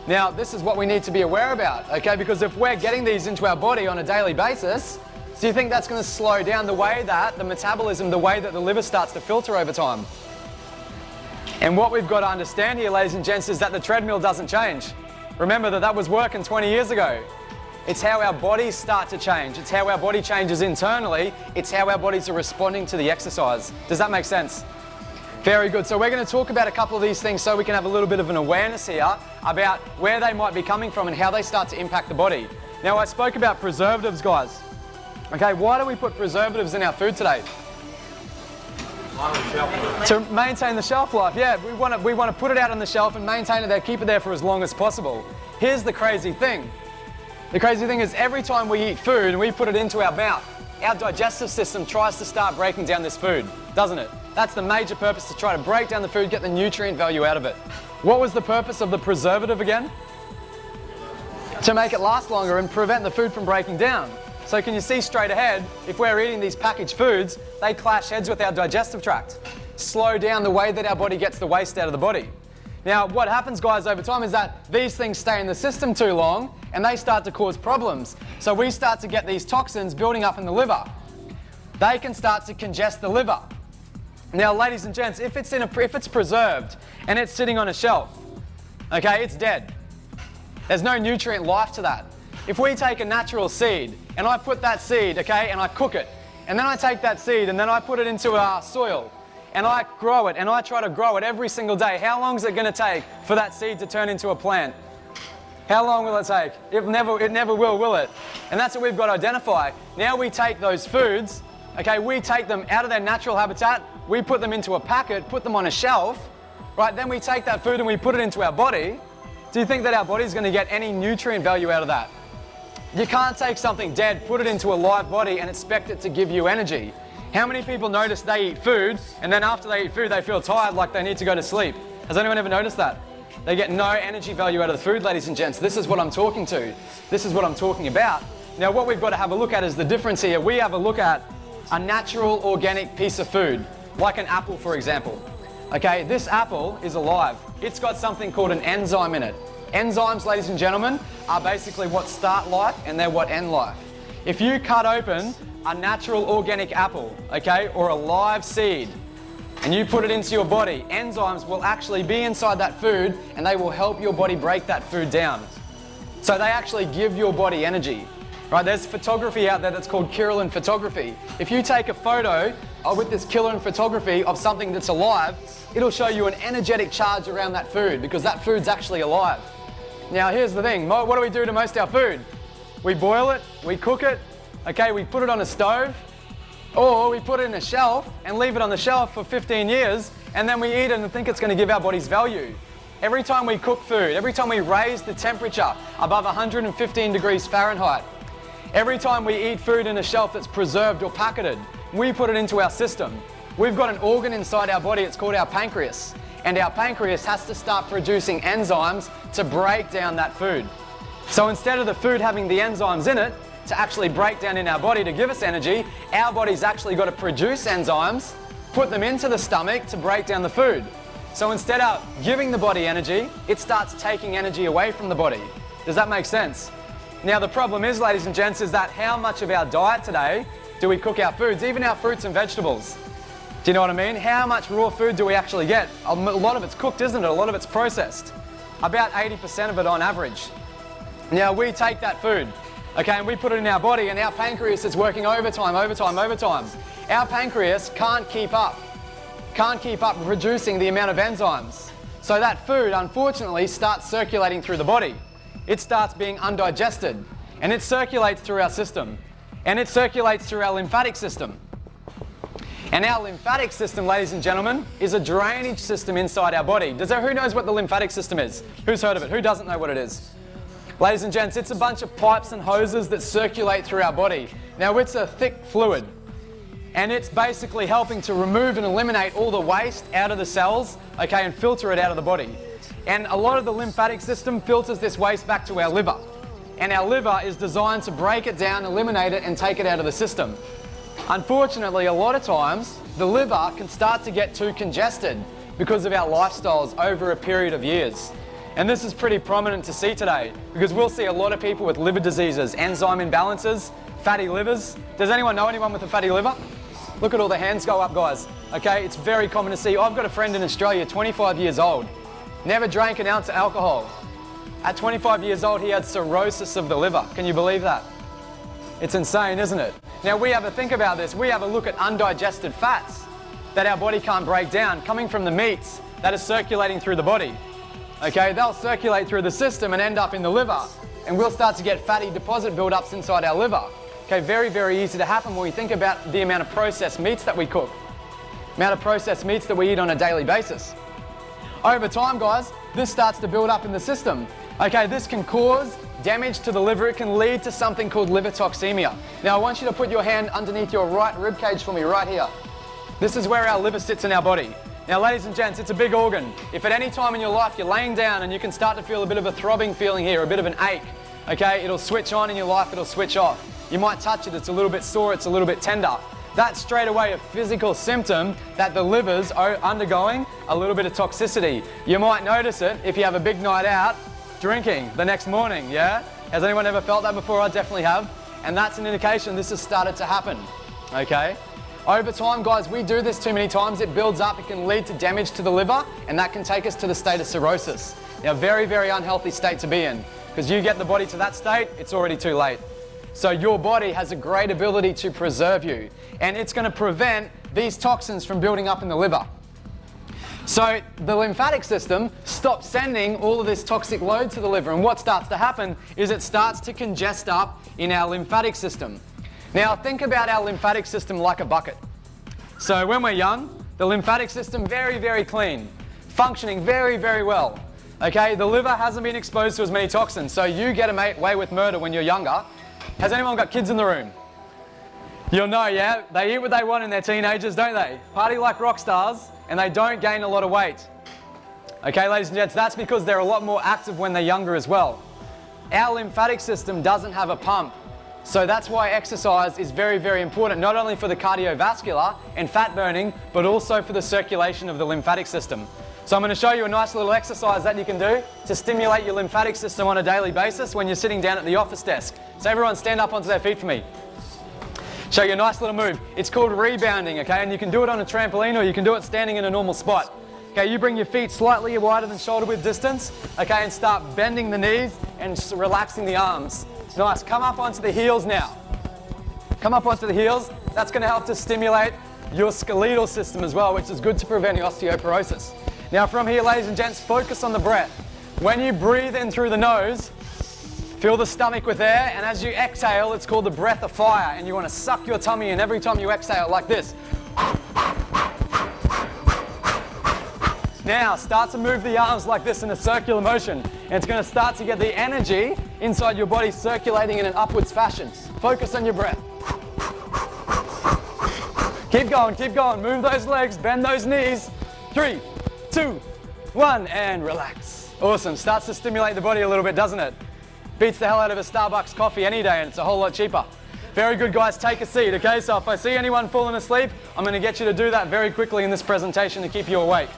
Now, this is what we need to be aware about, okay? Because if we're getting these into our body on a daily basis, do you think that's going to slow down the way that the metabolism, the way that the liver starts to filter over time? And what we've got to understand here, ladies and gents, is that the treadmill doesn't change. Remember that was working 20 years ago. It's how our bodies start to change. It's how our body changes internally. It's how our bodies are responding to the exercise. Does that make sense? Very good. So we're going to talk about a couple of these things so we can have a little bit of an awareness here about where they might be coming from and how they start to impact the body. Now, I spoke about preservatives, guys. Okay, why do we put preservatives in our food today? To maintain the shelf life. Yeah, we want to put it out on the shelf and maintain it there, keep it there for as long as possible. Here's the crazy thing. The crazy thing is every time we eat food and we put it into our mouth, our digestive system tries to start breaking down this food, doesn't it? That's the major purpose, to try to break down the food, get the nutrient value out of it. What was the purpose of the preservative again? To make it last longer and prevent the food from breaking down. So can you see straight ahead, if we're eating these packaged foods, they clash heads with our digestive tract, slow down the way that our body gets the waste out of the body. Now, what happens, guys, over time is that these things stay in the system too long and they start to cause problems. So we start to get these toxins building up in the liver. They can start to congest the liver. Now, ladies and gents, if it's preserved and it's sitting on a shelf, okay, it's dead. There's no nutrient life to that. If we take a natural seed and I put that seed, okay, and I cook it, and then I take that seed and then I put it into our soil and I grow it and I try to grow it every single day, how long is it going to take for that seed to turn into a plant? How long will it take? It never will it? And that's what we've got to identify. Now we take those foods, okay, we take them out of their natural habitat, we put them into a packet, put them on a shelf, right, then we take that food and we put it into our body. Do you think that our body is going to get any nutrient value out of that? You can't take something dead, put it into a live body and expect it to give you energy. How many people notice they eat food and then after they eat food they feel tired, like they need to go to sleep? Has anyone ever noticed that? They get no energy value out of the food, ladies and gents. This is what I'm talking to. This is what I'm talking about. Now what we've got to have a look at is the difference here. We have a look at a natural organic piece of food, like an apple for example. Okay, this apple is alive. It's got something called an enzyme in it. Enzymes, ladies and gentlemen, are basically what start life and they're what end life. If you cut open a natural organic apple, okay, or a live seed, and you put it into your body, enzymes will actually be inside that food and they will help your body break that food down. So they actually give your body energy. Right, there's photography out there that's called Kirlian photography. If you take a photo with this Kirlian photography of something that's alive, it'll show you an energetic charge around that food because that food's actually alive. Now here's the thing, what do we do to most of our food? We boil it, we cook it, okay, we put it on a stove, or we put it in a shelf and leave it on the shelf for 15 years and then we eat it and think it's going to give our bodies value. Every time we cook food, every time we raise the temperature above 115 degrees Fahrenheit, every time we eat food in a shelf that's preserved or packeted, we put it into our system. We've got an organ inside our body, it's called our pancreas. And our pancreas has to start producing enzymes to break down that food. So instead of the food having the enzymes in it to actually break down in our body to give us energy, our body's actually got to produce enzymes, put them into the stomach to break down the food. So instead of giving the body energy, it starts taking energy away from the body. Does that make sense? Now the problem is, ladies and gents, is that how much of our diet today do we cook our foods, even our fruits and vegetables? Do you know what I mean? How much raw food do we actually get? A lot of it's cooked, isn't it? A lot of it's processed. About 80% of it on average. Now we take that food, okay, and we put it in our body and our pancreas is working overtime. Our pancreas can't keep up producing the amount of enzymes. So that food, unfortunately, starts circulating through the body. It starts being undigested and it circulates through our system and it circulates through our lymphatic system. And our lymphatic system, ladies and gentlemen, is a drainage system inside our body. Who knows what the lymphatic system is? Who's heard of it? Who doesn't know what it is? Ladies and gents, it's a bunch of pipes and hoses that circulate through our body. Now it's a thick fluid and it's basically helping to remove and eliminate all the waste out of the cells, okay, and filter it out of the body. And a lot of the lymphatic system filters this waste back to our liver. And our liver is designed to break it down, eliminate it and take it out of the system. Unfortunately, a lot of times, the liver can start to get too congested because of our lifestyles over a period of years. And this is pretty prominent to see today because we'll see a lot of people with liver diseases, enzyme imbalances, fatty livers. Does anyone know anyone with a fatty liver? Look at all the hands go up, guys. Okay, it's very common to see. I've got a friend in Australia, 25 years old, never drank an ounce of alcohol. At 25 years old, he had cirrhosis of the liver. Can you believe that? It's insane, isn't it? Now we have a think about this. We have a look at undigested fats that our body can't break down, coming from the meats that are circulating through the body. Okay, they'll circulate through the system and end up in the liver, and we'll start to get fatty deposit buildups inside our liver. Okay, very, very easy to happen when we think about the amount of processed meats that we cook, amount of processed meats that we eat on a daily basis. Over time, guys, this starts to build up in the system. Okay, this can cause damage to the liver. It can lead to something called liver toxemia. Now, I want you to put your hand underneath your right rib cage for me, right here. This is where our liver sits in our body. Now, ladies and gents, it's a big organ. If at any time in your life you're laying down and you can start to feel a bit of a throbbing feeling here, a bit of an ache, okay, it'll switch on in your life, it'll switch off. You might touch it, it's a little bit sore, it's a little bit tender. That's straight away a physical symptom that the liver's undergoing a little bit of toxicity. You might notice it if you have a big night out drinking the next morning, yeah? Has anyone ever felt that before? I definitely have. And that's an indication this has started to happen, okay? Over time, guys, we do this too many times, it builds up, it can lead to damage to the liver, and that can take us to the state of cirrhosis. Now, very, very unhealthy state to be in, because you get the body to that state, it's already too late. So your body has a great ability to preserve you, and it's going to prevent these toxins from building up in the liver. So the lymphatic system stops sending all of this toxic load to the liver, and what starts to happen is it starts to congest up in our lymphatic system. Now think about our lymphatic system like a bucket. So when we're young, the lymphatic system very, very clean, functioning very, very well. Okay, the liver hasn't been exposed to as many toxins, so you get away with murder when you're younger. Has anyone got kids in the room? You'll know, yeah? They eat what they want in their teenagers, don't they? Party like rock stars, and they don't gain a lot of weight. Okay, ladies and gents, that's because they're a lot more active when they're younger as well. Our lymphatic system doesn't have a pump. So that's why exercise is very, very important, not only for the cardiovascular and fat burning, but also for the circulation of the lymphatic system. So I'm going to show you a nice little exercise that you can do to stimulate your lymphatic system on a daily basis when you're sitting down at the office desk. So everyone stand up onto their feet for me. Show you a nice little move. It's called rebounding, okay? And you can do it on a trampoline or you can do it standing in a normal spot. Okay, you bring your feet slightly wider than shoulder width distance, okay, and start bending the knees and relaxing the arms. Nice, come up onto the heels now. Come up onto the heels. That's going to help to stimulate your skeletal system as well, which is good to prevent osteoporosis. Now from here, ladies and gents, focus on the breath. When you breathe in through the nose, fill the stomach with air, and as you exhale, it's called the breath of fire, and you want to suck your tummy in every time you exhale like this. Now start to move the arms like this in a circular motion, and it's going to start to get the energy inside your body circulating in an upwards fashion. Focus on your breath. Keep going, move those legs, bend those knees. 3, 2, 1, and relax. Awesome, starts to stimulate the body a little bit, doesn't it? Beats the hell out of a Starbucks coffee any day, and it's a whole lot cheaper. Very good, guys, take a seat, okay? So if I see anyone falling asleep, I'm going to get you to do that very quickly in this presentation to keep you awake.